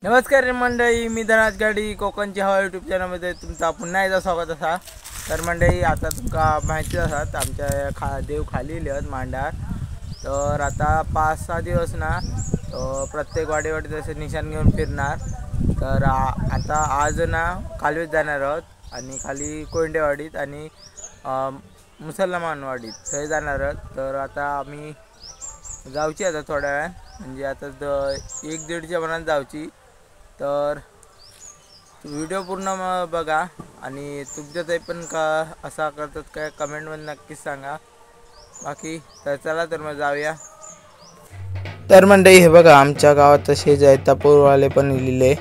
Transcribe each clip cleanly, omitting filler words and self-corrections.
नमस्कार मंडळी, मी धनाज गाडी कोकणची हवा यूट्यूब चॅनलमध्ये तुमचा पुन्हा एकदा स्वागत असा। तर मंडळी, आता तुमका माहिती असत आमच्या देव खाली लिहत मांडार। तर आता 5-6 दिवस ना प्रत्येक वाडीवाडीत असे निशाण घेऊन फिरणार। तर आता आज ना कालवेत जाणार आहोत आणि खाली कोंडेवाडीत आणि मुसलमानवाडीत थंय जाणार आहोत। तर आता आम्ही जाऊची आता थोड्या वेळान, म्हणजे आता 1-1:30च्या मनात जाऊची। तर व्हिडिओ पूर्ण बघा आणि तुमच्यातही पण का असा करतात काय कमेंटमध्ये नक्कीच सांगा। बाकी तर चला, तर मग जाऊया। तर मंडळी, हे बघा आमच्या गावात तसे जैतापूरवाले पण लिहिले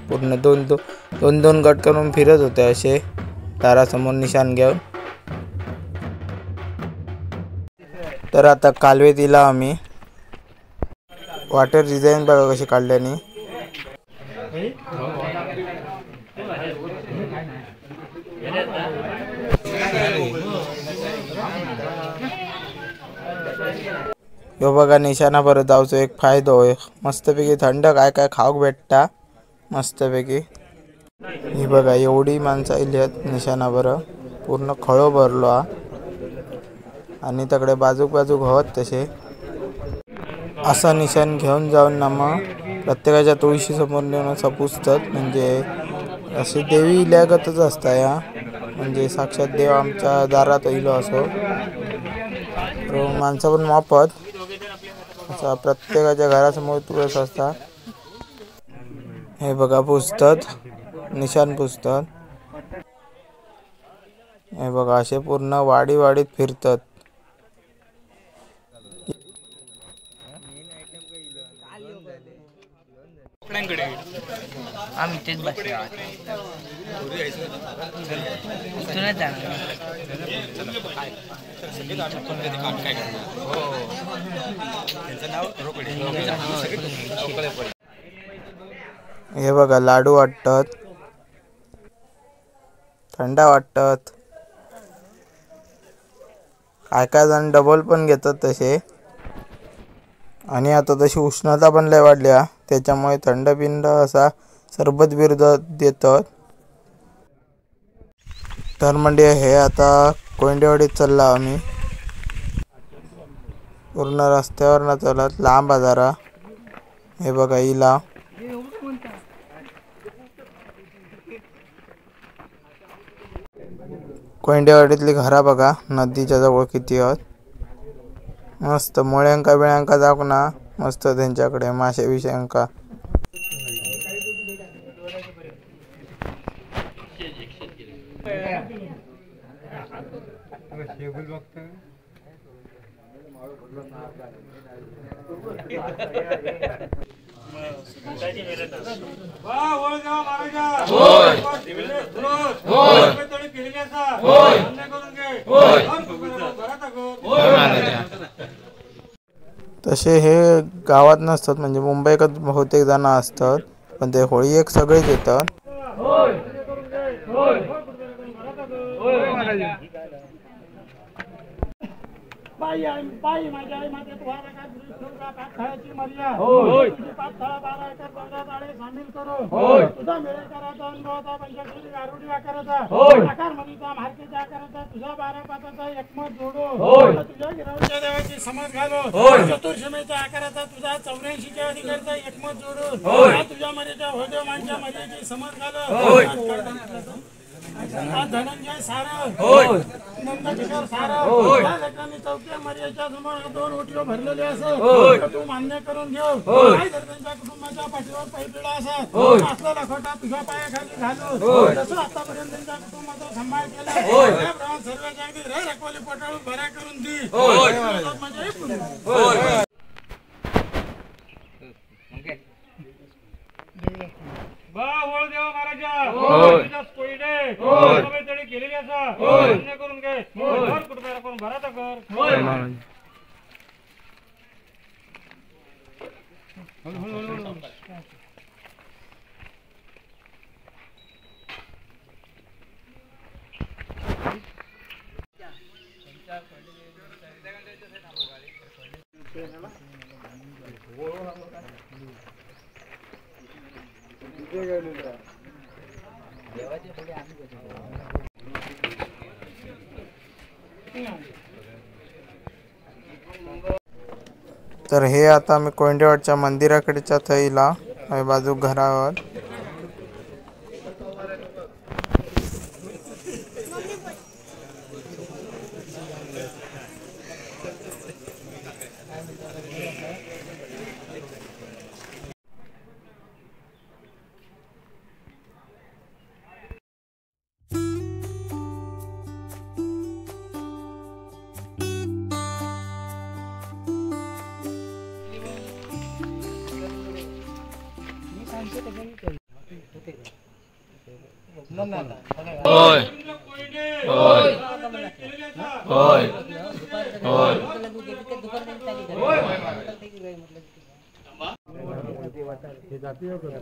पूर्ण दोन गट करून फिरत होते असे दारासमोर निशाण घेऊन। तर आता कालवे दिला आम्ही। वॉटर डिझाईन बघा कशी काढल्यानी। यो बघा निशाणा परत जाऊचो एक फायदो होय, मस्तपैकी थंड काय काय खाऊक भेटता मस्तपैकी। ही बघा एवढी माणसं आलीत निशाणा बरं, पूर्ण खळो भरलो हा आणि तकडे बाजूक होत तसे असा निशाण घेऊन जाऊन ना मग प्रत्येकाच्या तुळशी समोर नेऊन असं पुजतात। म्हणजे अशी देवी इल्यागतच असता या, म्हणजे साक्षात देव आमच्या दारात इलो असो। माणसं पण मापत असा प्रत्येकाच्या घरासमोर तुळस असता। हे बघा पुजतात, निशाण पुजतात। हे बघा असे पूर्ण वाडीत फिरतात। आम्ही तेच बसले तुला हे बघा लाडू वाटतात, थंड वाटतात, काय जण डबल पण घेतात तसे। आणि आता तशी उष्णता पण लय वाढल्या, त्याच्यामुळे थंड पिंड असा सरबत बिरबत देतात। तर म्हणजे हे आता कोंडेवाडीत चालला आम्ही, पूर्ण रस्त्यावर न चालत लांब जरा। हे बघा इला कोंडेवाडीतली घरा बघा नदीच्या जवळ किती आहेत। मस्त मुळ्यांका बिळ्यांका जाऊ ना, मस्त त्यांच्याकडे मासे विषयांका। तसे हे गावात नसतात, म्हणजे मुंबईत बहुतेक जण असतात, पण ते होळी एक सगळेच येतात। बाई माझ्या आई माझ्या तुम्हाला काय दुसऱ्या पाठळाची मर्या होय तुझी पाठळा 12 एकर जंगलात सामील करो होय तुझा मेळ करायचा अनुभवाचा पंचशील गारुडी आकाराचा होय आकार मनीचा मार्केच्या आकाराचा तुझा 12 पाताचा एकमत जोडो होय तुझ्या गिरावच्या देवाची समज घालो होय चतुर्शमेच्या आकाराचा तुझा 84च्या अधिकारचा एकमत जोडो होय तुझ्या मर्याच्या होदेव माणच्या मर्याची समज घालो होय धनंजय सारं होय नंदकिशोर सारं होय या लेकरांनी चौथ्या मर्याच्या समोर 2 ओटीओ भरलेले असत होय तू मान्य करून घेऊ होय त्यांच्या कुटुंबाच्या पाठीवर पैपिळा असत होय असला लखोटा तुझ्या पायाखाली घालू होय तसं आतापर्यंत त्यांच्या कुटुंबाचा सांभाळ केला होय त्याप्रमाणे सर्व जागतिक रे रखवाली पटाळून भरा करून दी होय म्हणजे देव महाराजा होय तुझ्या कोयडे होय तळी केलेली असा होय मान्य करून घे होय कुटुंबाला कोण भरात कर होय तर हे आता मी कोयंडेवाडच्या मंदिराकडेच्या थैला बाजू घरावर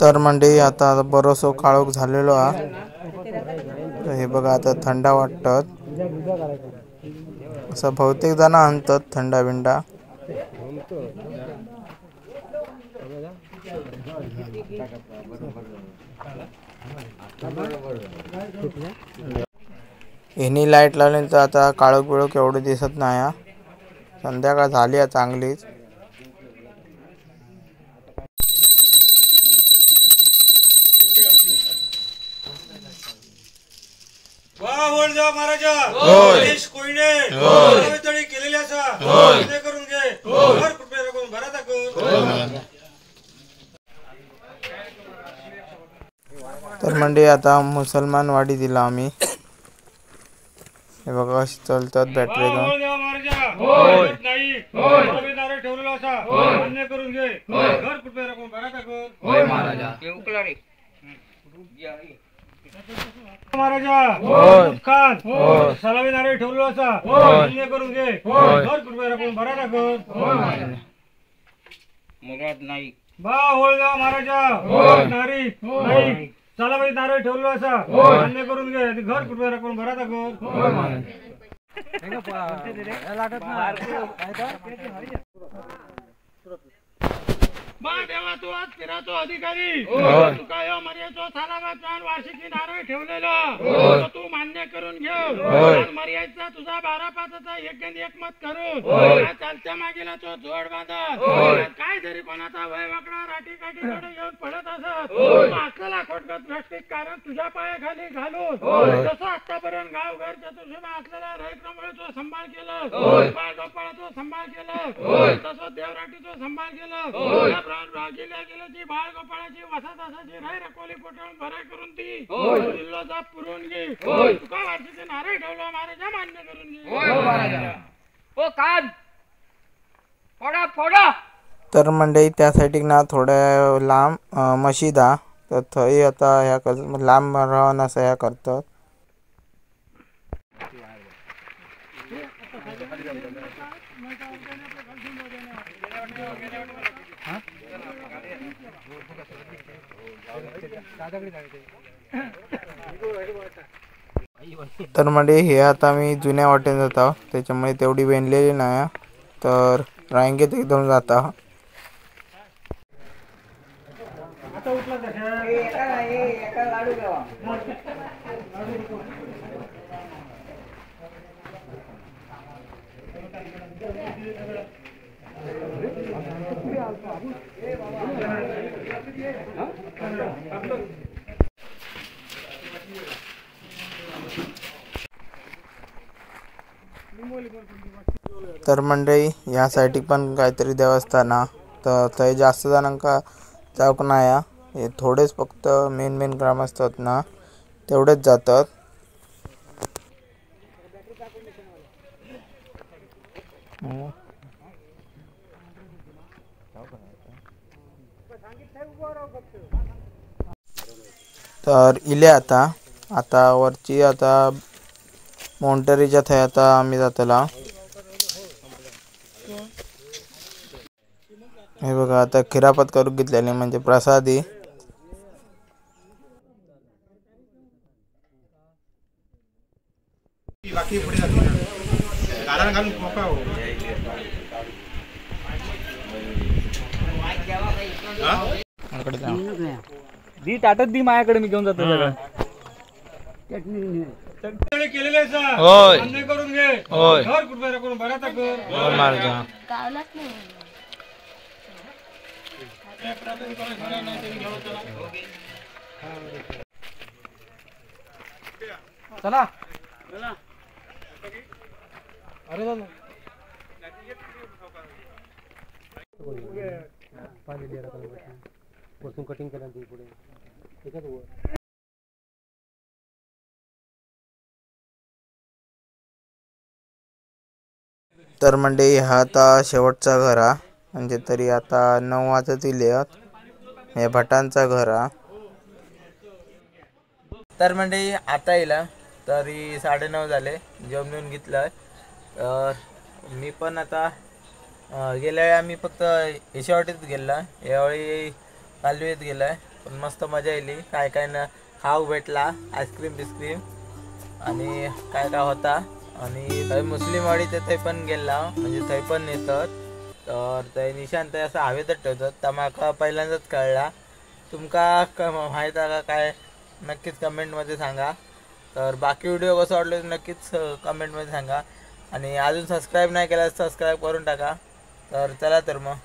तर मंडळी आता बरोसो काळोख झालेलो हा. हे बघा आता थंडा वाटतात असं बहुतेक जण आणतात थंडा बिंडा. हिनी लाईट लावली तर आता काळोख बिळोख एवढं दिसत नाही हा. संध्याकाळ झाली आहे चांगलीच. महाराजा गणेश कोयने तळी केलेली असा करून घे हर कृपया करून भरा तर म्हणजे आता मुसलमान वाडी दिला आम्ही. हे बघा कशी चालतात बॅटरी घेऊन. ठेवलेला असा मान्य करून घे घर कृपया करून भरा महाराजा खान सलामी नारळ ठेवलेलो असा मान्य करून घे घर कृपया करून भरा बा होळगाव महाराजा नारी सलामी नारळ ठेवलेलो असा मान्य करून घे घर कृपया करून भरा देवा तू आज फिरातो अधिकारी तू काय मर्यादेचा सालाबाद वार्षिकी नारळ ठेवलेलं तू मान्य करून घे मर्यादेचा तुझा 12-5चा एक मत करून चालत्या मागेला तो जोड बांधा काय जरी कोणाचा वय वाकडा राठी काठी घेऊन पडत असत अकला खोटगत भ्रष्टिक कारण तुझ्या पायाखाली घालून तसं आतापर्यंत गाव घर चतुर्शीमा असलेल्या रहित्रामुळे तो सांभाळ केलं बाळगोपाळाचा सांभाळ केलं तसं देवराटीचा सांभाळ केलं गेल्याची बाळ गोपाळाची वसत असाची राय रकोली पोटून भराय करून ती जिल्ह्याचा पुरवून घे तुका वार्षिक नारळ ठेवला महाराजा मान्य करून घे ओ कान फोडा फोडा. तर मंडळी त्यासाठी ना थोड्या लांब मशिदा तर थंय आता ह्या लांब राहून असं ह्या करतात. तर म्हणजे हे आता मी जुन्या वाटेन जाता त्याच्यामुळे तेवढी वेणलेली नाही तर रांगेत एकदम जाता. तर मंडळी यासाठी पण काहीतरी देवस्थान तर थंय जास्त जणांका जाऊक नाही. हे थोडेच फक्त मेन ग्रामस्थ असतात ना तेवढेच जातात. तर इले आता वरची आता मोंटरीच्या थंय आता आम्ही जातला. हे बघा आता खिरापत करून घेतलेली म्हणजे प्रसादी. दी ताटत दी माझ्याकडे मी घेऊन जातो सगळं. केलेले होय करून घे होय घर कुठे करून बघा कर मार्ग चला अरे दादा कटिंग केला पुढे तर मंडळी हा आता शेवटचा घर हा म्हणजे तरी आता 9 वाजत इलेत हे भटांचा घर हा. तर मंडळी आता येईल तरी 9:30 झाले जेवण घेऊन घेतलं. तर मी पण आता गेल्या वेळी आम्ही फक्त एशियावाटीत गेला यावेळी कालवीत गेलाय पण मस्त मजा येईल. काय काय ना खाऊ भेटला आईस्क्रीम बिस्क्रीम आणि काय काय होता आणि थंय मुस्लिमवाडी थंय पण गेला म्हणजे थंय पण येतात. तर ते निशांत ते असं हवेतच ठेवतात तर म्हाका पहिल्यांदाच कळला. तुमका माहीत आहे का काय नक्कीच कमेंटमध्ये सांगा. तर बाकी व्हिडिओ कसं वाटलं तर नक्कीच कमेंटमध्ये सांगा आणि अजून सबस्क्राईब नाही केला तर सबस्क्राईब करून टाका. तर चला तर मग